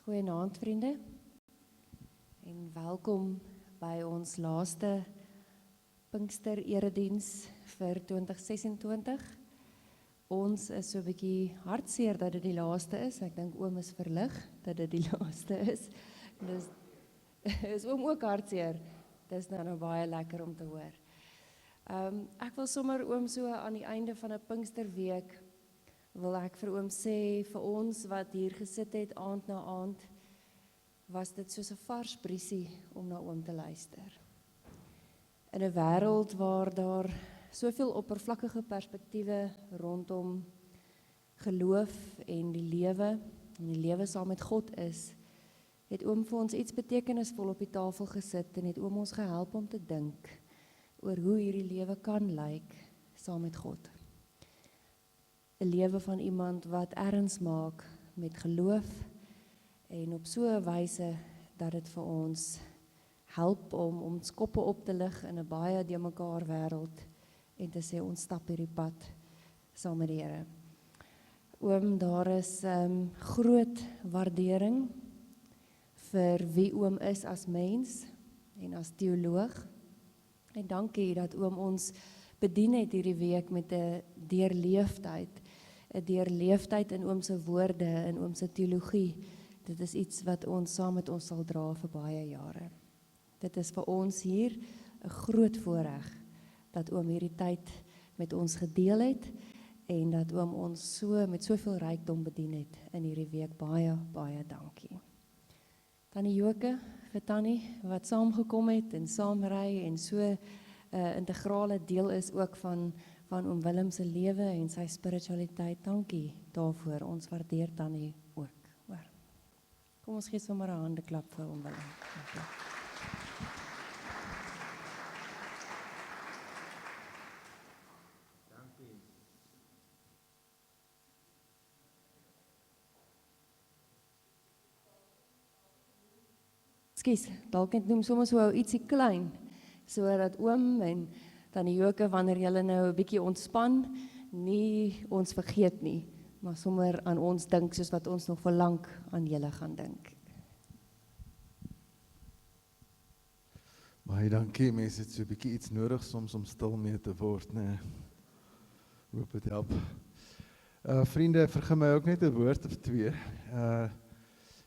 Goeienaand vriende en welkom by ons laaste Pinkster erediens vir 2026. Ons is so 'n bietjie hartseer dat dit die laaste is. Ek dink oom is verlig dat dit die laaste is. Dis is oom ook hartseer. Dis nou baie lekker om te hoor. Ek wil sommer oom so aan die einde van 'n Pinksterweek wil ek vir oom sê, vir ons wat hier gesit het aand na aand, was dit soos 'n vars briesie om na oom te luister. In 'n wêreld waar daar soveel oppervlakkige perspektiewe rondom geloof en die lewe saam met God is, het oom vir ons iets betekenisvol op die tafel gesit en het oom ons gehelp om te dink oor hoe hierdie lewe kan lyk saam met God. 'n Lewe van iemand wat erns maak met geloof en op so 'n wyse dat dit vir ons help om ons koppe op te lig in 'n baie de mekaar wêreld en te sê ons stap hierdie pad saam met die Here. Oom, daar is groot waardering vir wie oom is as mens en as teoloog. En dankie dat oom ons bedien het hierdie week met 'n deurleefdheid in oom se woorde, in oom se teologie. Dit is iets wat ons saam met ons sal dra vir baie jare. Dit is vir ons hier 'n groot voorreg dat oom hierdie tyd met ons gedeel het en dat oom ons so met soveel rykdom bedien het in hierdie week. Baie, baie dankie. Tannie Joke, vir Tannie wat saamgekom het en saamry en so 'n integrale deel is ook van oom Willem se lewe en sy spiritualiteit. Dankie daarvoor. Ons waardeer Tannie ook. Hoor. Kom ons gee sommer 'n handeklap vir oom Willem. Dankie. Skus, dalk net noem soms so ietsie klein, sodat oom en Tannie Joke, wanneer julle nou 'n bietjie ontspan, nie ons vergeet nie, maar sommer aan ons dink soos wat ons nog vir lank aan julle gaan dink. Baie dankie, mense het so 'n bietjie iets nodig soms om stil mee te word, nee. Hoop dit help. Vriende, vergun my ook net 'n woord of twee.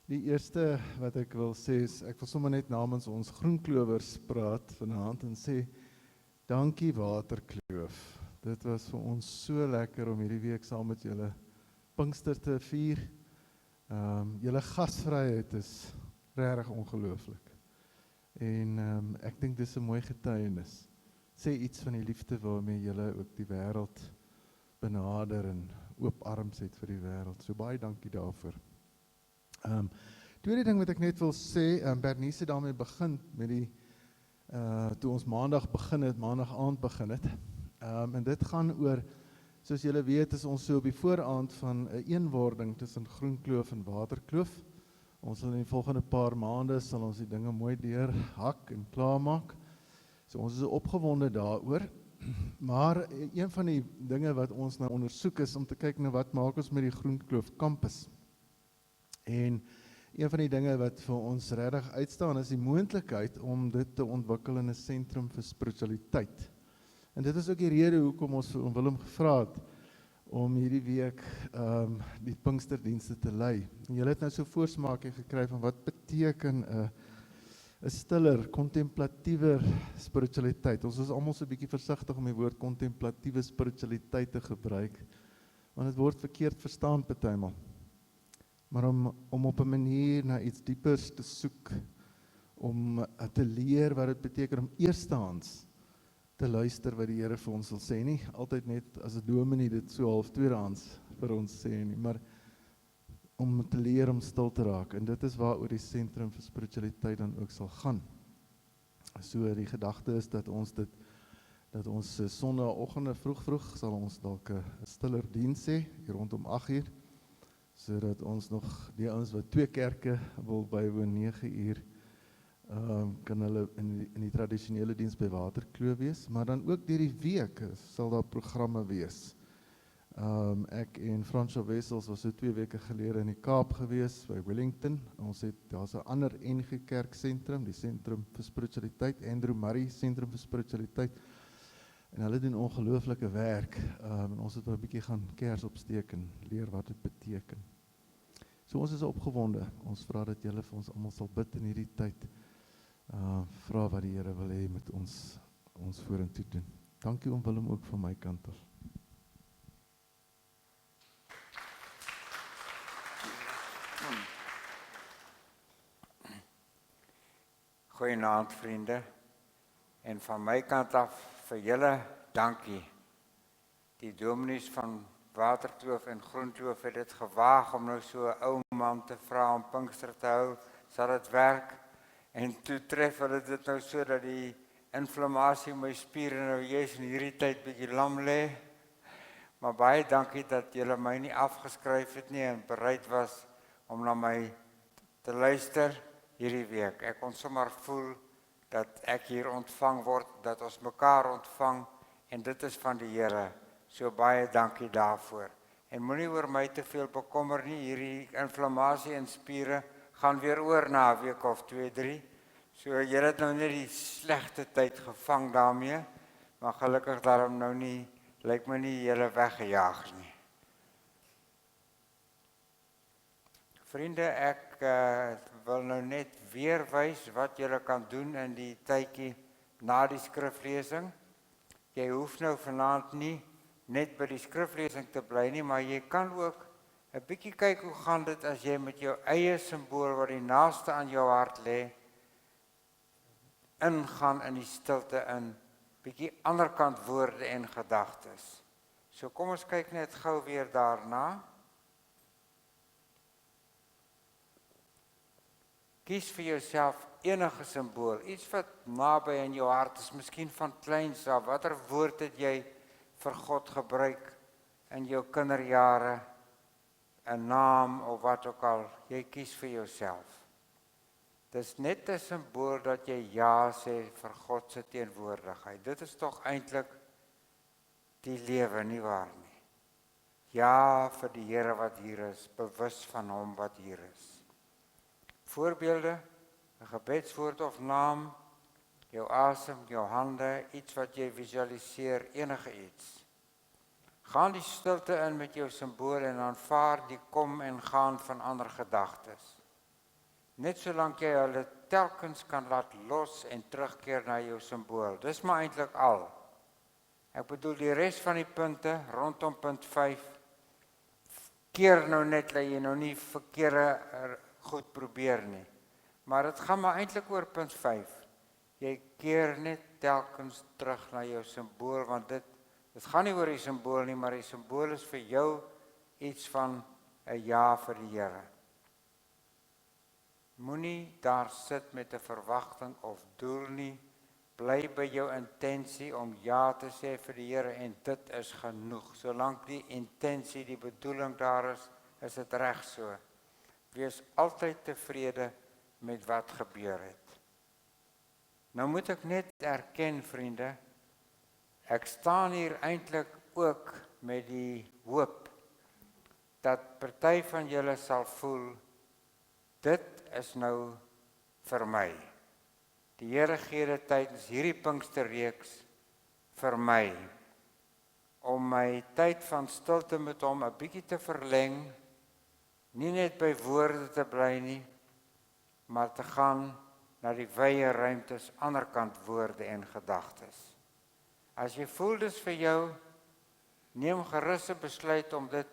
Die eerste wat ek wil sê is, ek wil sommer net namens ons Groenklowers praat vanaand en sê, dankie Waterkloof. Dit was vir ons so lekker om hierdie week saam met julle Pinkster te vier. Julle gasvryheid is regtig ongelooflik. En ek dink dis 'n mooi getuienis. Sê iets van die liefde waarmee julle ook die wêreld benader en oop arms het vir die wêreld. So baie dankie daarvoor. Tweede ding wat ek net wil sê, Bernice het daarmee begin met die toe ons maandag aand begin het. En dit gaan oor, soos julle weet, is ons so op die vooraand van 'n eenwording tussen Groenkloof en Waterkloof. Ons sal in die volgende paar maande sal ons die dinge mooi deurhak en klaarmaak. So ons is opgewonde daaroor. Maar een van die dinge wat ons nou ondersoek is om te kyk na wat maak ons met die Groenkloof kampus. En een van die dinge wat vir ons regtig uitstaan is die moontlikheid om dit te ontwikkel in 'n sentrum vir spiritualiteit. En dit is ook die rede hoekom ons vir Willem gevra het om hierdie week die Pinksterdienste te lei. En julle het nou so voorsmaakie gekry van wat beteken 'n stiller, kontemplatiewer spiritualiteit. Ons is almal so 'n bietjie versigtig om die woord kontemplatiewe spiritualiteit te gebruik, want dit word verkeerd verstaan partymal. Maar om op 'n manier na iets diepers te soek, om te leer wat dit beteken om eerstehands te luister wat die Here vir ons wil sê, nie altyd net as 'n dominee dit so half tweedehands vir ons sê nie, maar om te leer om stil te raak. En dit is waaroor die sentrum vir spiritualiteit dan ook sal gaan. So die gedagte is dat ons Sondagoggende vroeg sal ons dalk 'n stiller diens hê, hier rondom 8:00. Sodat ons nog die ouens wat 2 kerke wil bywoon 9:00 kan hulle in die tradisionele diens by Waterkloof wees, maar dan ook deur die week sal daar programme wees Ek en Fransjo Wessels was so 2 weke gelede in die Kaap gewees, by Wellington. Daar's 'n ander NG Kerk sentrum, die Sentrum vir Spiritualiteit, Andrew Murray Sentrum vir Spiritualiteit. En hulle doen ongelooflike werk. En ons het 'n bietjie gaan kers opsteek en leer wat dit beteken. So ons is opgewonde. Ons vra dat julle vir ons almal sal bid in hierdie tyd. Vra wat die Here wil hê met ons vorentoe doen. Dankie oom Willem ook van my kant af. Goeienaand vriende. En van my kant af vir julle dankie. Die dominees van Waterkloof en Groenkloof het dit gewaag om nou so 'n ou man te vra om Pinkster te hou. Sal dit werk? En toe tref hulle dit nou so dat die inflammasie in my spiere nou juis in hierdie tyd bietjie lam lê. Maar baie dankie dat julle my nie afgeskryf het nie en bereid was om na my te luister hierdie week. Ek kon sommer voel dat ek hier ontvang word, dat ons mekaar ontvang en dit is van die Here. So baie dankie daarvoor. En moenie oor my te veel bekommer nie, hierdie inflammasie in spiere gaan weer oor na 'n week of 2, 3. So julle het nou net die slegte tyd gevang daarmee, maar gelukkig daarom nou nie, lyk my nie julle weggejaag nie. Vriende, ek wil nou net weer wys wat julle kan doen in die tydjie na die skriflesing. Jy hoef nou vanaand nie net by die skriflesing te bly nie, maar jy kan ook 'n bietjie kyk hoe gaan dit as jy met jou eie simbool wat die naaste aan jou hart lê, ingaan in die stilte in, bietjie anderkant woorde en gedagtes. So kom ons kyk net gou weer daarna. Kies vir jouself enige simbool, iets wat naby in jou hart is, miskien van kleins af. Watter woord het jy vir God gebruik in jou kinderjare, 'n naam of wat ook al, jy kies vir jouself. Dis net 'n simbool dat jy ja sê vir God se teenwoordigheid. Dit is tog eintlik die lewe, nie waar nie? Ja vir die Here wat hier is, bewus van hom wat hier is. Voorbeelde, 'n gebedswoord of naam, jou asem, jou hande, iets wat jy visualiseer, enige iets. Gaan die stilte in met jou simbool en aanvaar die kom en gaan van ander gedagtes. Net solank jy hulle telkens kan laat los en terugkeer na jou simbool. Dis maar eintlik al. Ek bedoel die res van die punte rondom punt 5, keer nou net dat jy nou nie verkeerde goed probeer nie. Maar dit gaan maar eintlik oor punt 5. Jy keer net telkens terug na jou simbool, want dit gaan nie oor die simbool nie, maar die simbool is vir jou iets van 'n ja vir die Here. Moenie daar sit met 'n verwagting of doel nie. Bly by jou intensie om ja te sê vir die Here en dit is genoeg. Solank die intensie, die bedoeling daar is dit reg so. Wees altyd tevrede met wat gebeur het. Nou moet ek net erken, vriende, ek staan hier eintlik ook met die hoop dat party van julle sal voel, dit is nou vir my. Die Here gee dit tydens hierdie Pinksterreeks vir my, om my tyd van stilte met hom 'n bietjie te verleng, nie net by woorde te bly nie, maar te gaan na die wye ruimtes, anderkant woorde en gedagtes. As jy voel dis vir jou, neem gerus 'n besluit om dit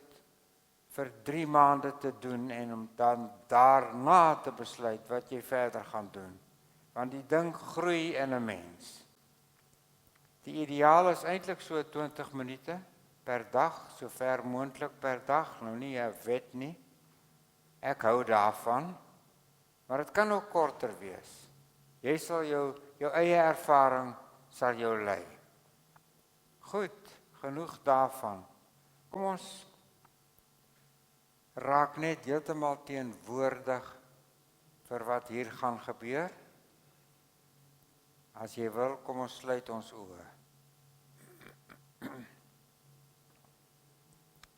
vir 3 maande te doen en om dan daarna te besluit wat jy verder gaan doen. Want die ding groei in 'n mens. Die ideaal is eintlik so 20 minute per dag, so ver moontlik per dag, nou nie 'n wet nie. Ek hou daarvan, maar dit kan ook korter wees. Jy sal jou eie ervaring sal jou lei. Goed, genoeg daarvan. Kom ons raak net heeltemal teenwoordig vir wat hier gaan gebeur. As jy wil, kom ons sluit ons oë.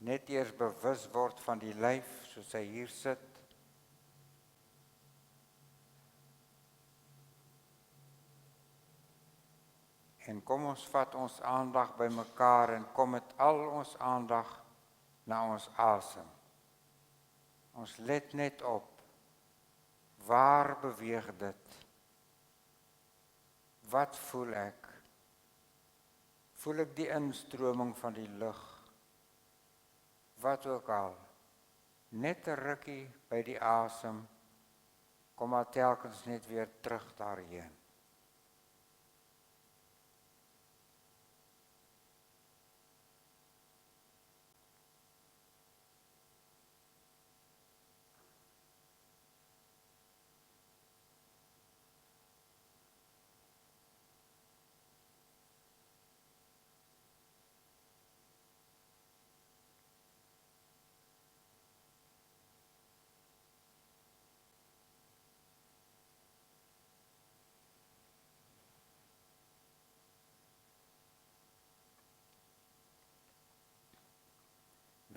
net eers bewus word van die lyf soos hy hier sit. En kom ons vat ons aandag by mekaar en kom met al ons aandag na ons asem. Ons let net op, waar beweeg dit? Wat voel ek? Voel ek die instroming van die lug? Wat ook al, net 'n rukkie by die asem, kom maar telkens net weer terug daarheen.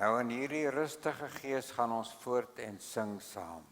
Nou in hierdie rustige gees gaan ons voort en sing saam.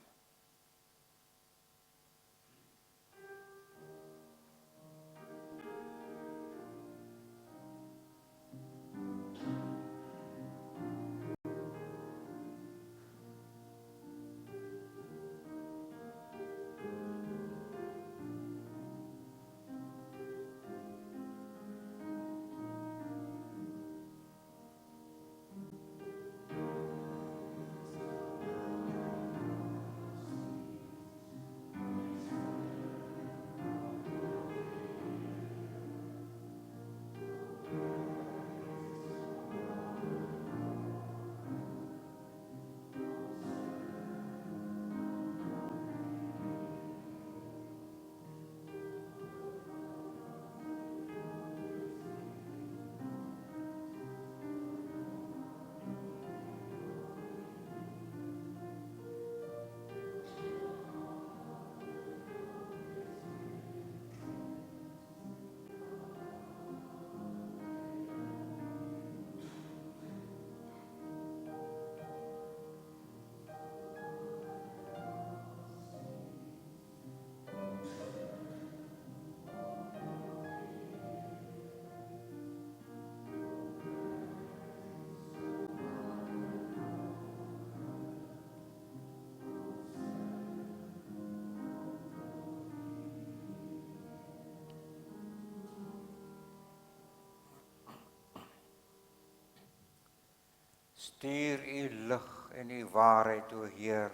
Stuur u lig en u waarheid, o Heer.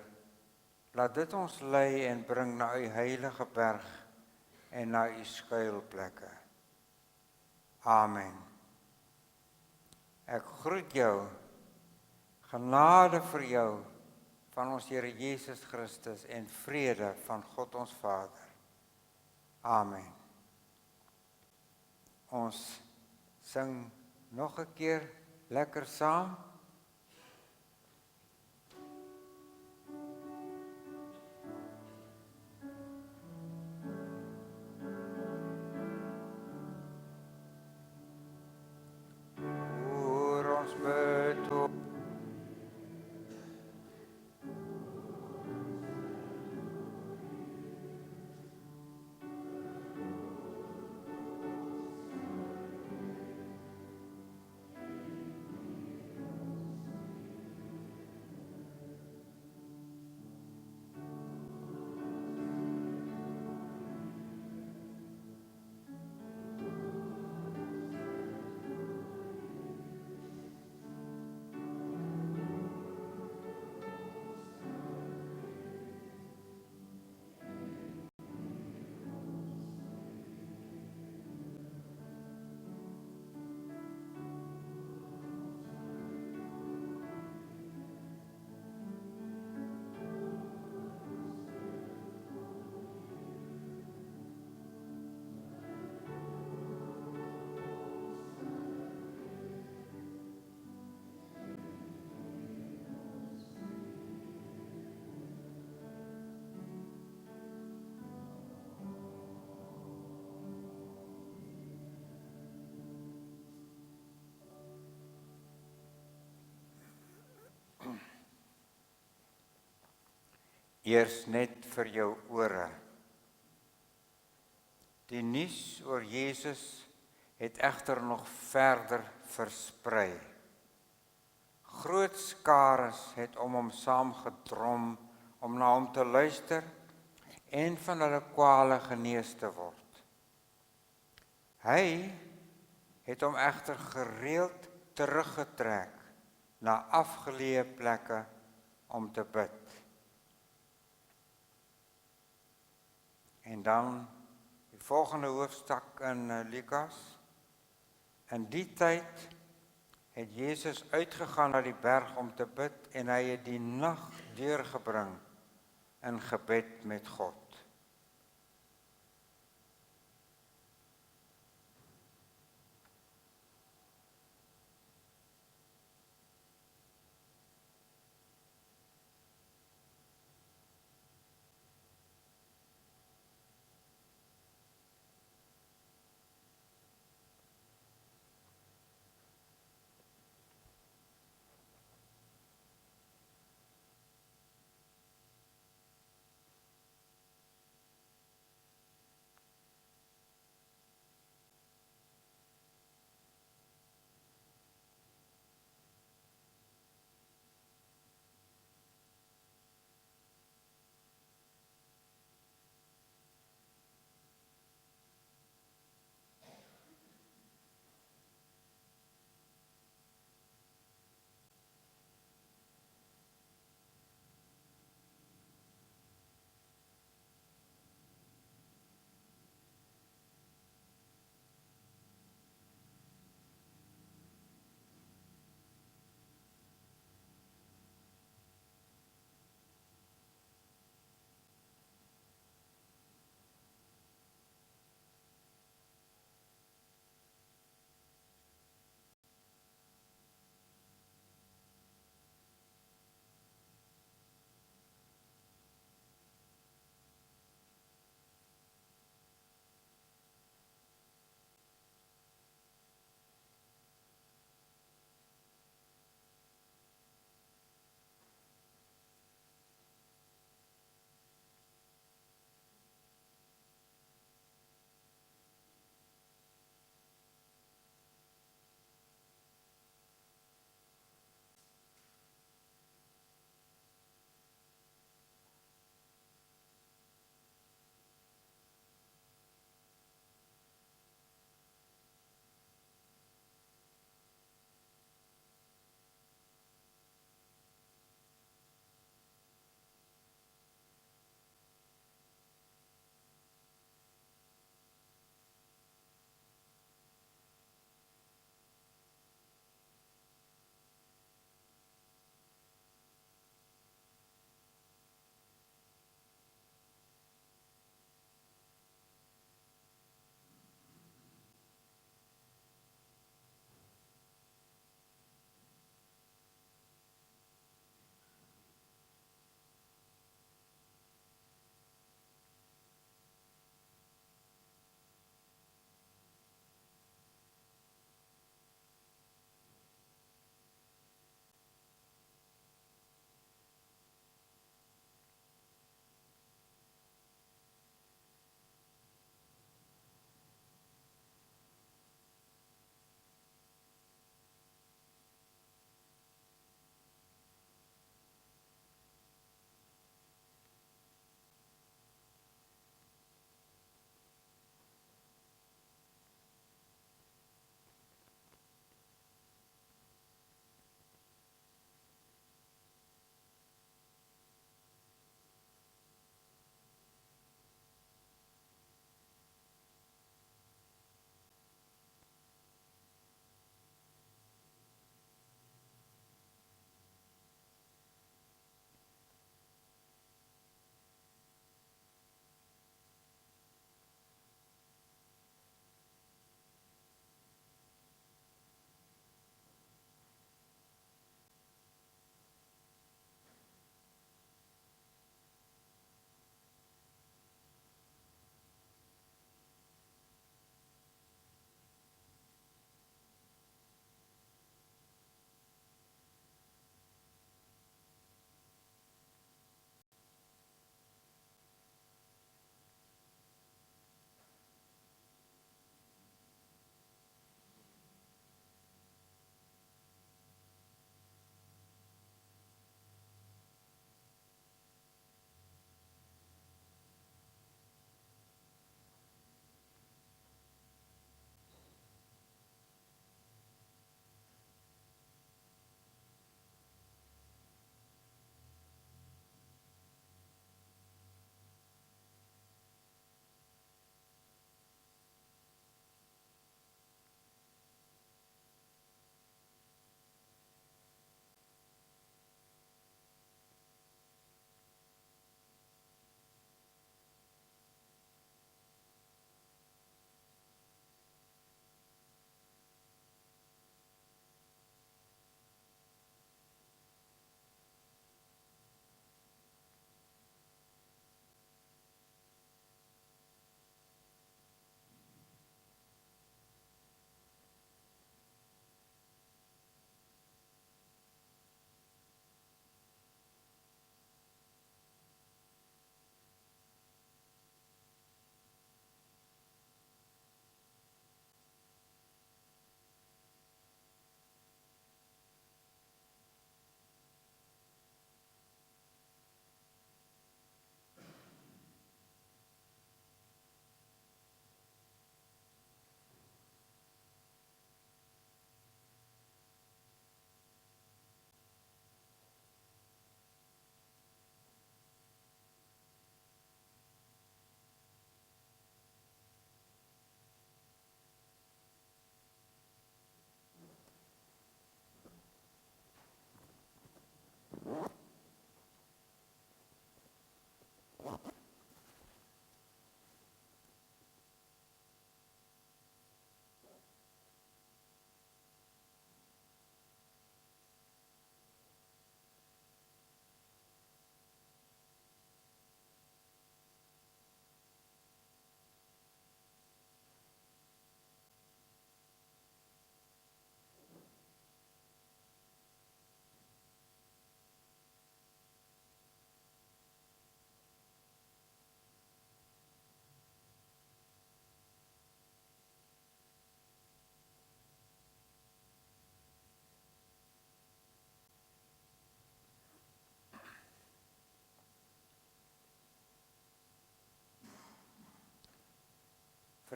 Laat dit ons lei en bring na u heilige berg en na u skuilplekke. Amen. Ek groet jou, genade vir jou van ons Here Jesus Christus en vrede van God ons Vader. Amen. Ons sing nog 'n keer lekker saam. Eers net vir jou ore. Die nuus oor Jesus het egter nog verder versprei. Groot skares het om hom saamgedrom om na hom te luister en van hulle kwale genees te word. Hy het hom egter gereeld teruggetrek na afgeleë plekke om te bid. En dan die volgende hoofstuk in Lukas. In die tyd het Jesus uitgegaan na die berg om te bid en hy het die nag deurgebring in gebed met God.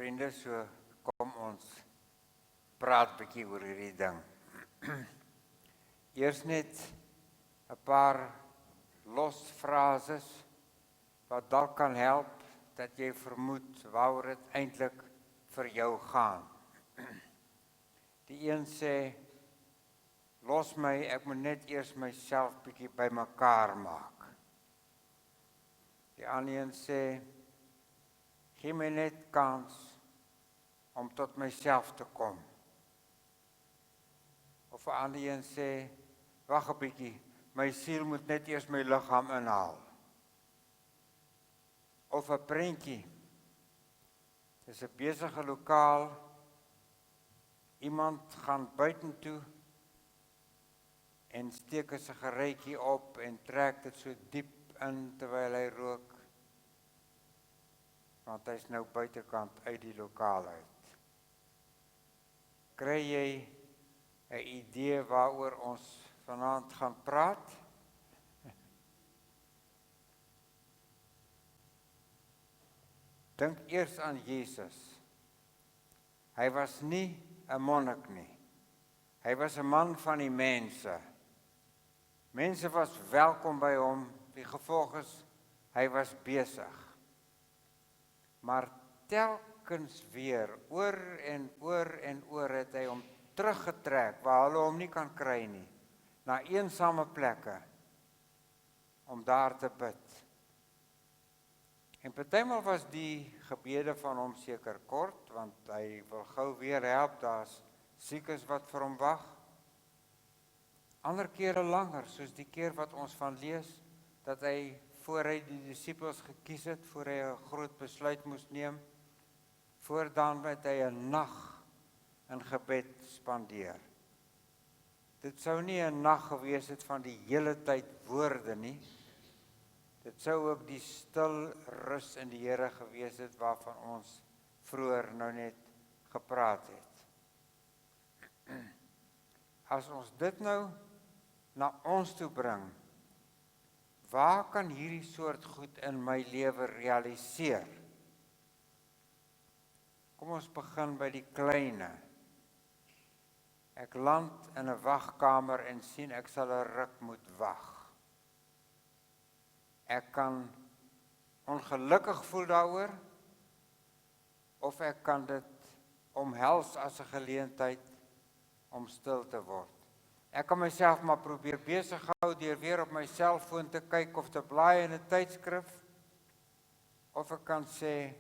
Vriende, so kom ons praat bietjie oor hierdie ding. Eers net 'n paar los frases wat dalk kan help dat jy vermoed waaroor dit eintlik vir jou gaan. Die een sê, los my, ek moet net eers myself bietjie bymekaar maak. Die ander een sê, gee my net kans om tot myself te kom. Of 'n ander een sê, wag 'n bietjie, my siel moet net eers my liggaam inhaal. Of 'n prentjie. Dis 'n besige lokaal. Iemand gaan buitentoe en steek 'n sigaretjie op en trek dit so diep in terwyl hy rook. Want hy's nou buitekant uit die lokaal uit. Kry jy 'n idee waaroor ons vanaand gaan praat? Dink eers aan Jesus. Hy was nie 'n monnik nie. Hy was 'n man van die mense. Mense was welkom by hom, die gevolg is, hy was besig. Maar telkens weer, oor en oor het hy hom teruggetrek, waar hulle hom nie kan kry nie, na eensame plekke, om daar te bid. En partymal was die gebede van hom seker kort, want hy wil gou weer help, daar's siekes wat vir hom wag. Ander kere langer, soos die keer wat ons van lees, dat hy voor hy die disippels gekies het, voor hy 'n groot besluit moes neem, voordan het hy 'n nag in gebed spandeer. Dit sou nie 'n nag gewees het van die hele tyd woorde nie. Dit sou ook die stil rus in die Here gewees het waarvan ons vroeër nou net gepraat het. As ons dit nou na ons toe bring, waar kan hierdie soort goed in my lewe realiseer? Kom ons begin by die kleine. Ek land in 'n wagkamer en sien ek sal 'n ruk moet wag. Ek kan ongelukkig voel daaroor, of ek kan dit omhels as 'n geleentheid om stil te word. Ek kan myself maar probeer besig hou deur weer op my selfoon te kyk of te blaai in 'n tydskrif, of ek kan sê,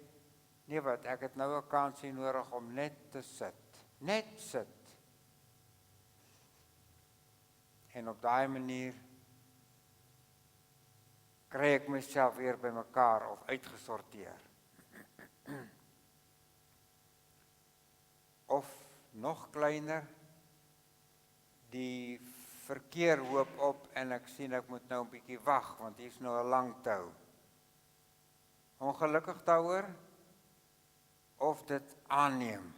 nee wat, ek het nou 'n kansie nodig om net te sit. Net sit. En op daai manier kry ek myself weer bymekaar of uitgesorteer. Of nog kleiner, die verkeer hoop op en ek sien ek moet nou 'n bietjie wag, want hier's nou 'n lang tou. Ongelukkig daaroor, of dit aanneem.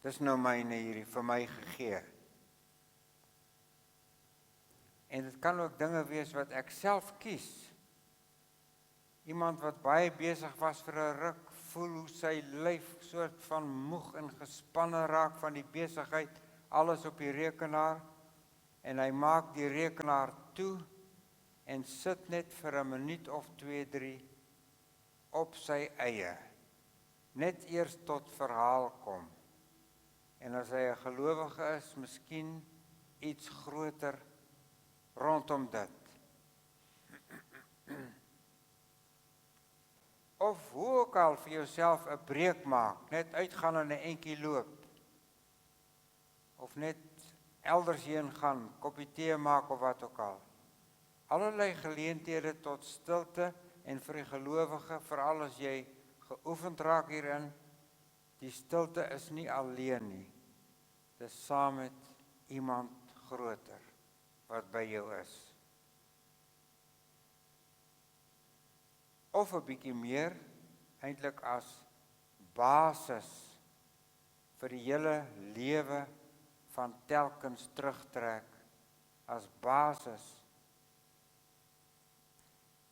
Dis nou myne hierdie, vir my gegee. En dit kan ook dinge wees wat ek self kies. Iemand wat baie besig was vir 'n ruk, voel hoe sy lyf soort van moeg en gespanne raak van die besigheid, alles op die rekenaar, en hy maak die rekenaar toe en sit net vir 'n minuut of 2, 3 op sy eie. Net eers tot verhaal kom. En as hy 'n gelowige is, miskien iets groter rondom dit. Of hoe ook al vir jouself 'n breek maak, net uitgaan en 'n entjie loop. Of net elders heen gaan, koppie tee maak of wat ook al. Allerlei geleenthede tot stilte en vir die gelowige, veral as jy geoefend raak hierin, die stilte is nie alleen nie. Dis saam met iemand groter wat by jou is. Of 'n bietjie meer, eintlik as basis vir die hele lewe van telkens terugtrek, as basis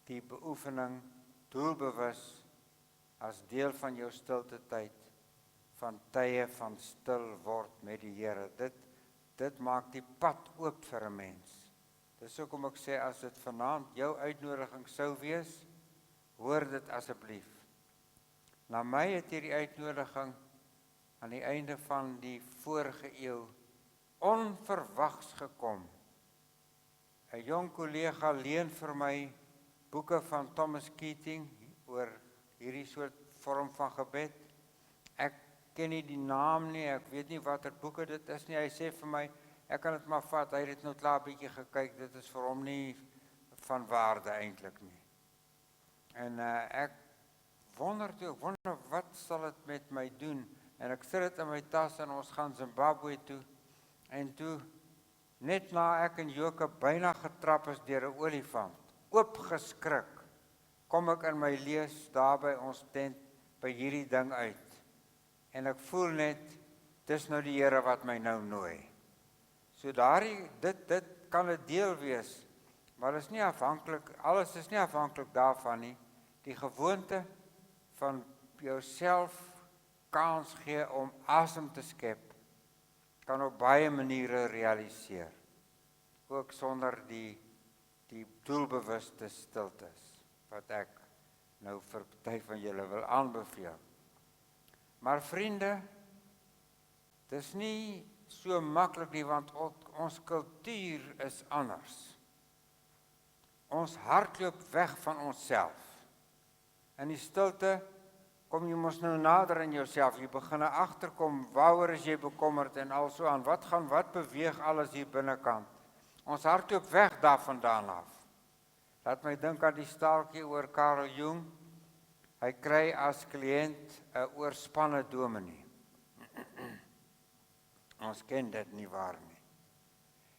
die beoefening doelbewus as deel van jou stilte tyd van tye van stil word met die Here. Dit maak die pad oop vir 'n mens. Dis hoekom ek sê, as dit vanaand jou uitnodiging sou wees, hoor dit asseblief. Na my het hierdie uitnodiging aan die einde van die vorige eeu onverwags gekom. 'n Jong kollega leen vir my boeke van Thomas Keating oor hierdie soort vorm van gebed. Ek ken nie die naam nie, ek weet nie watter boeke dit is nie. Hy sê vir my, ek kan dit maar vat, hy het dit nou klaar bietjie gekyk, dit is vir hom nie van waarde eintlik nie. En ek wonder wat sal dit met my doen? En ek sit dit in my tas en ons gaan Zimbabwe toe. En toe, net na ek en Joke byna getrap is deur 'n olifant, oopgeskrik, kom ek in my lees daar by ons tent by hierdie ding uit. En ek voel net, dis nou die Here wat my nou nooi. So dit kan 'n deel wees, maar is nie afhanklik, alles is nie afhanklik daarvan nie. Die gewoonte van jouself kans gee om asem te skep, kan op baie maniere realiseer. Ook sonder die doelbewuste stiltes, wat ek nou vir party van julle wil aanbeveel. Maar vriende, dis nie so maklik nie, want ons kultuur is anders. Ons hardloop weg van onsself. In die stilte kom jy mos nou nader in jouself, jy begin agterkom, waaroor is jy bekommerd en al so aan, wat beweeg alles hier binnekant. Ons hardloop weg daarvandaan af. Laat my dink aan die staaltjie oor Carl Jung. Hy kry as kliënt 'n oorspanne dominee. Ons ken dit nie waar nie.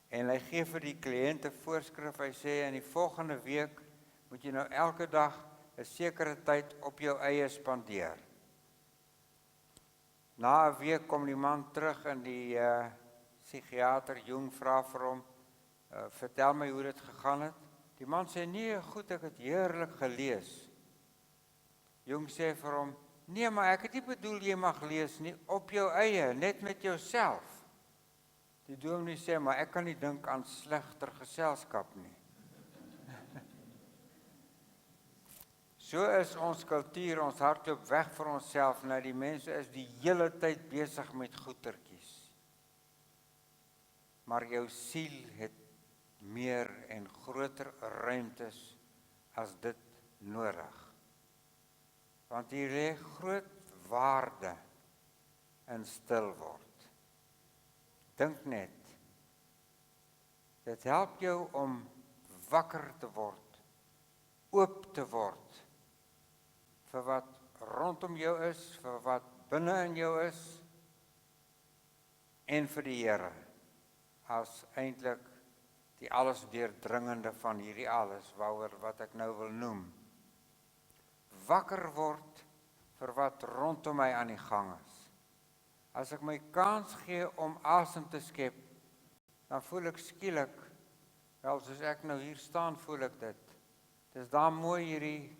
En hy gee vir die kliënte voorskrif, hy sê, in die volgende week moet jy nou elke dag 'n sekere tyd op jou eie spandeer. Na 'n week kom die man terug en die psigiater Jung vra vir hom, vertel my hoe dit gegaan het. Die man sê, nee, goed, ek het heerlik gelees. Jung sê vir hom, nee, maar ek het nie bedoel jy mag lees nie, op jou eie, net met jouself. Die dominee sê, maar ek kan nie dink aan slegter geselskap nie. So is ons kultuur, ons hardloop weg vir onsself, nou die mense is die hele tyd besig met goetertjies. Maar jou siel het meer en groter ruimtes as dit nodig. Want hier lê groot waarde in stil word. Dink net, dit help jou om wakker te word, oop te word, vir wat rondom jou is, vir wat binne in jou is, en vir die Here, as eintlik die alles deurdringende van hierdie alles, wat ek nou wil noem. Wakker word vir wat rondom my aan die gang is. As ek my kans gee om asem te skep, dan voel ek skielik, wel soos ek nou hier staan, voel ek dit. Dis daar mooi hierdie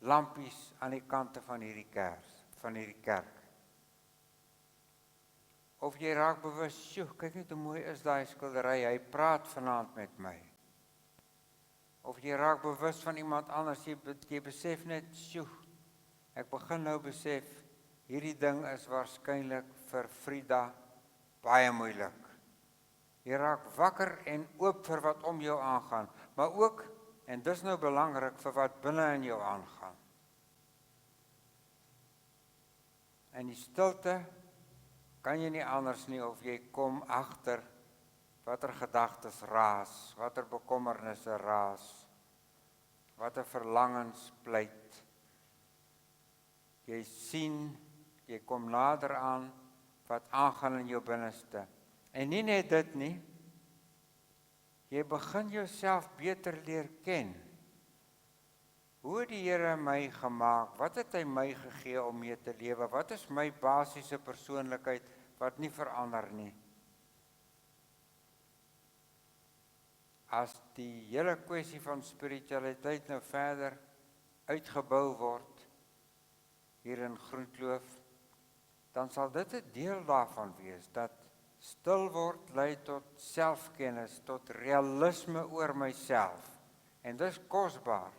lampies aan die kante van hierdie kerk. Of jy raak bewus, sjoe, kyk net hoe mooi is daai skildery, hy praat vanaand met my. Of jy raak bewus van iemand anders, jy besef net, sjoe, ek begin nou besef, hierdie ding is waarskynlik vir Frida baie moeilik. Jy raak wakker en oop vir wat om jou aangaan, maar ook, en dis nou belangrik, vir wat binne in jou aangaan. In die stilte kan jy nie anders nie of jy kom agter watter gedagtes raas, watter bekommernisse raas, watter verlangens pleit. Jy sien, jy kom nader aan wat aangaan in jou binneste. En nie net dit nie, jy begin jouself beter leer ken. Hoe het die Here my gemaak? Wat het hy my gegee om mee te lewe? Wat is my basiese persoonlikheid wat nie verander nie? As die hele kwessie van spiritualiteit nou verder uitgebou word hier in Groenkloof, dan sal dit 'n deel daarvan wees, dat stil word lei tot selfkennis, tot realisme oor myself. En dis kosbaar,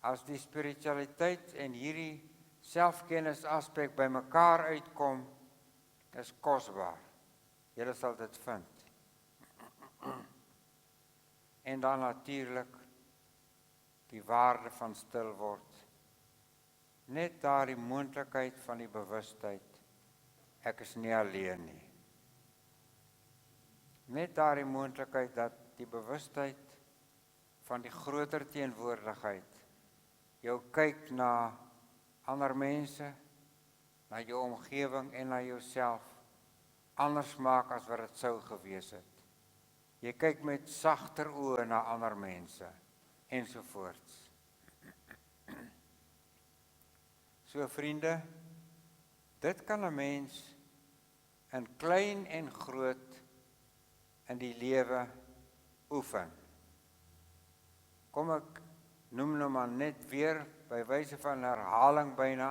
as die spiritualiteit en hierdie selfkennis aspek by mekaar uitkom, is kosbaar. Julle sal dit vind. En dan natuurlik die waarde van stil word. Net daardie moontlikheid van die bewustheid, ek is nie alleen nie. Net daardie moontlikheid dat die bewustheid van die groter teenwoordigheid jou kyk na ander mense, na jou omgewing en na jouself anders maak as wat dit sou gewees het. Jy kyk met sagter oë na ander mense ensovoorts. So vriende, dit kan 'n mens in klein en groot in die lewe oefen. Kom ek noem nou maar net weer by wyse van herhaling byna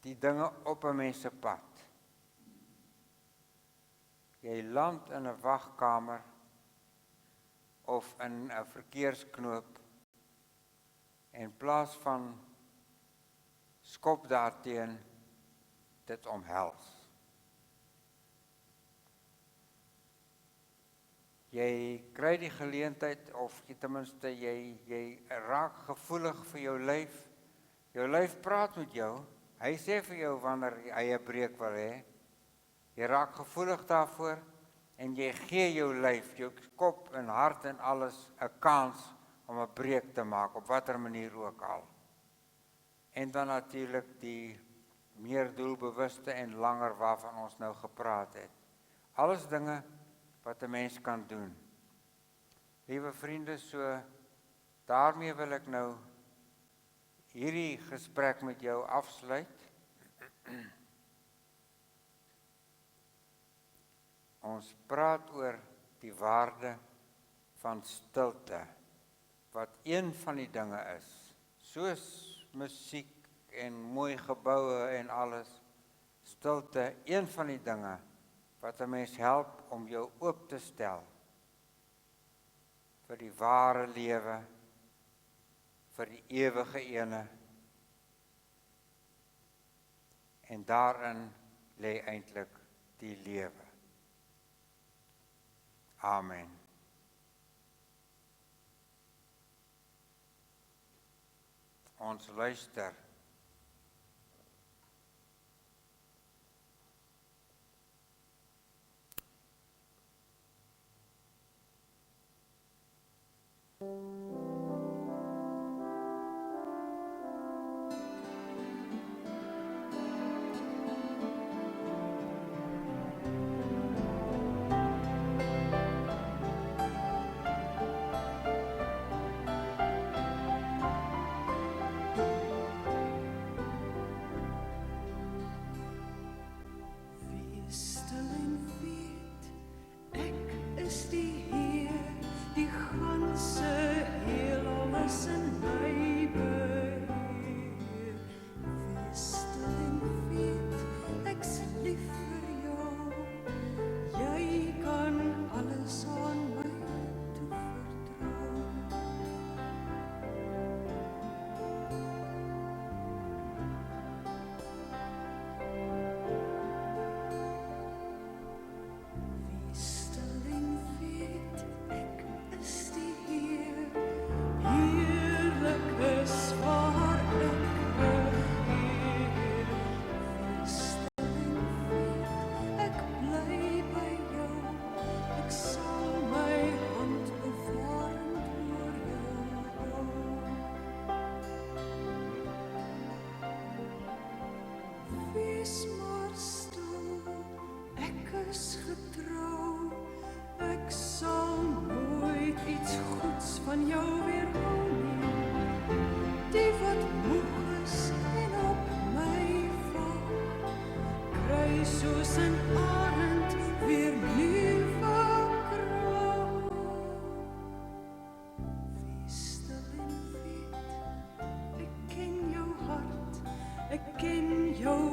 die dinge op 'n mens se pad. Jy land in 'n wagkamer of in 'n verkeersknoop en in plaas van skop daarteen dit omhels. Jy kry die geleentheid of jy ten minste jy raak gevoelig vir jou lyf. Jou lyf praat met jou. Hy sê vir jou wanneer hy 'n breek wil hê. Jy raak gevoelig daarvoor en jy gee jou lyf, jou kop en hart en alles 'n kans om 'n breek te maak op watter manier ook al. En dan natuurlik die meer doelbewuste en langer waarvan ons nou gepraat het. Alles dinge wat 'n mens kan doen. Liewe vriende, so daarmee wil ek nou hierdie gesprek met jou afsluit. Ons praat oor die waarde van stilte, wat een van die dinge is, soos musiek en mooi geboue en alles, stilte, een van die dinge wat 'n mens help om jou oop te stel vir die ware lewe, vir die ewige ene. En daarin lê eintlik die lewe. Amen. Ons luister. Ek ken jou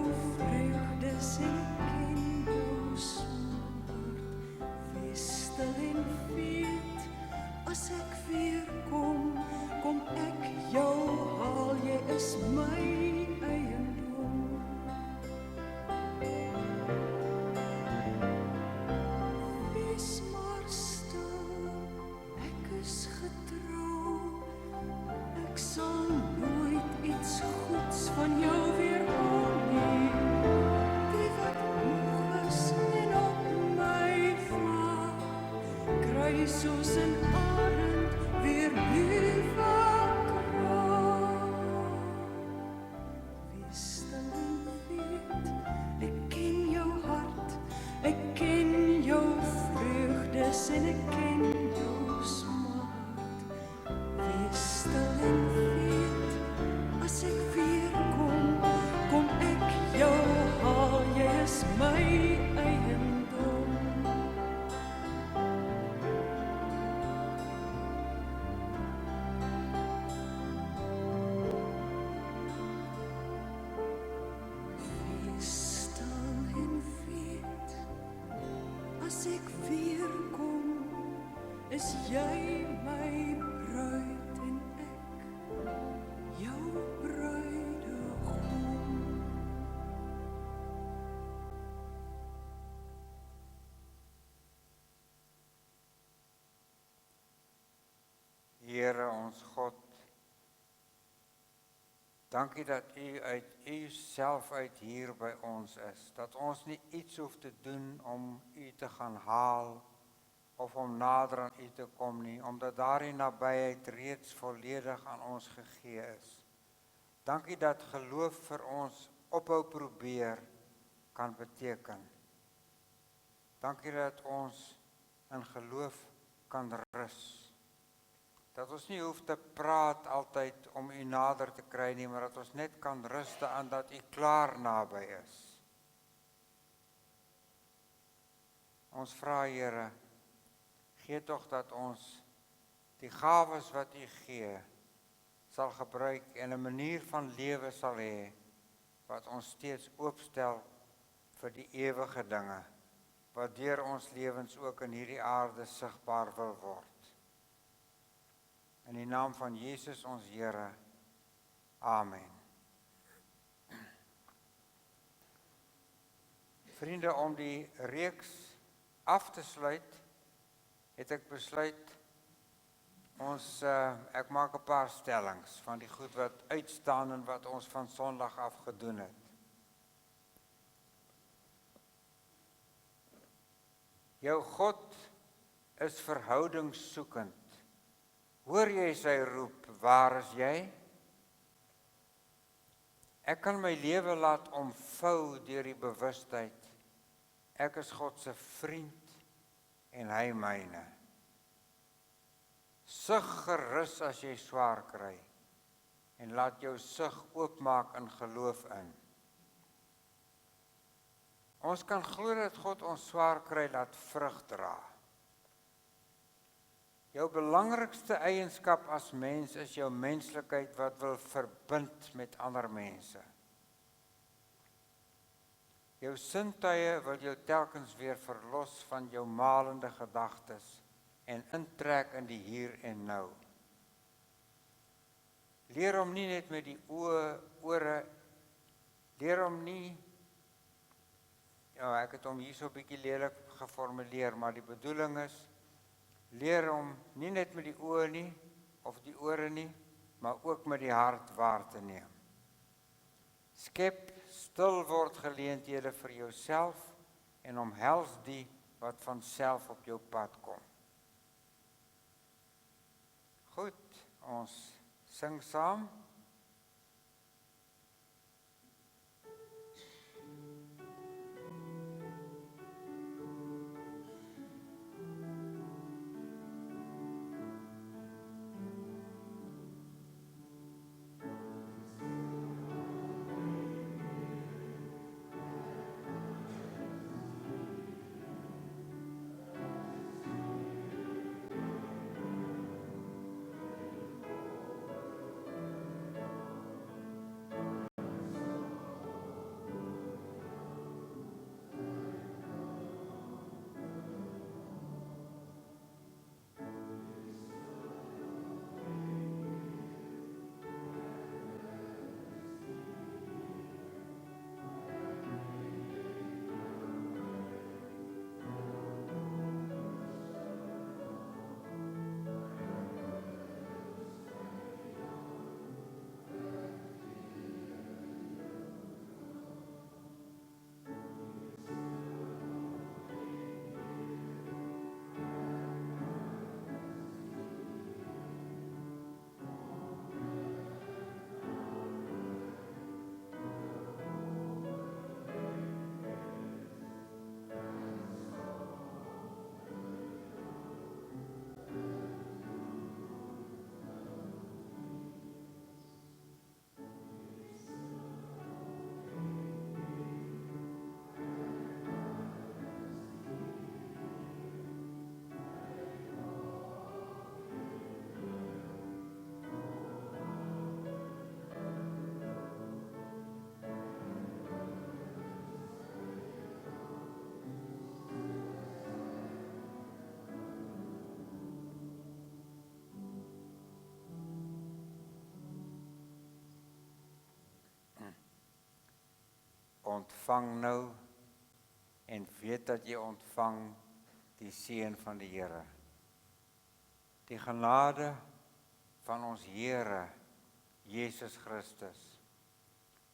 jy my bruid en ek jou bruidegom. Here ons God, dankie dat U uit U self uit hier by ons is, dat ons nie iets hoef te doen om U te gaan haal, of om nader aan U te kom nie, omdat daardie nabyheid reeds volledig aan ons gegee is. Dankie dat geloof vir ons ophou probeer kan beteken. Dankie dat ons in geloof kan rus. Dat ons nie hoef te praat altyd om U nader te kry nie, maar dat ons net kan rus daaraan dat U klaar naby is. Ons vra Here, gee tog dat ons die gawes wat U gee, sal gebruik en 'n manier van lewe sal hê, wat ons steeds oopstel vir die ewige dinge, wat deur ons lewens ook in hierdie aarde sigbaar wil word. In die naam van Jesus ons Here. Amen. Vriende, om die reeks af te sluit, het ek besluit, ek maak 'n paar stellings van die goed wat uitstaan en wat ons van Sondag af gedoen het. Jou God is verhoudingssoekend. Hoor jy sy roep, waar is jy? Ek kan my lewe laat omvou deur die bewustheid, ek is God se vriend en hy myne. Sug gerus as jy swaar kry en laat jou sug oopmaak in geloof in. Ons kan glo dat God ons swaar kry laat vrug dra. Jou belangrikste eienskap as mens is jou menslikheid wat wil verbind met ander mense. Jou sintuie wil jou telkens weer verlos van jou malende gedagtes en intrek in die hier en nou. Leer om nie net met die ore, leer om nie, ek het hom hier so 'n bietjie lelik geformuleer, maar die bedoeling is, leer om nie net met die oë nie, of die ore nie, maar ook met die hart waar te neem. Skep stil word geleenthede vir jouself en omhels die wat van self op jou pad kom. Goed, ons sing saam. ontvang nou en weet dat jy ontvang die seën van die Here. Die genade van ons Here Jesus Christus,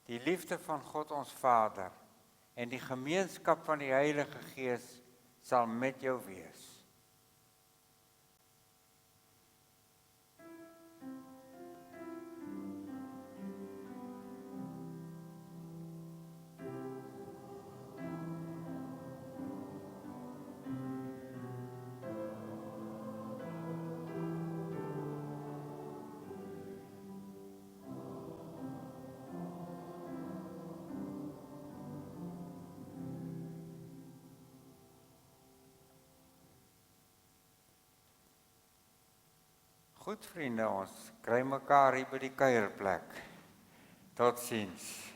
die liefde van God ons Vader en die gemeenskap van die Heilige Gees sal met jou wees. Goed vriende, ons kry mekaar hier by die kuierplek. Totsiens.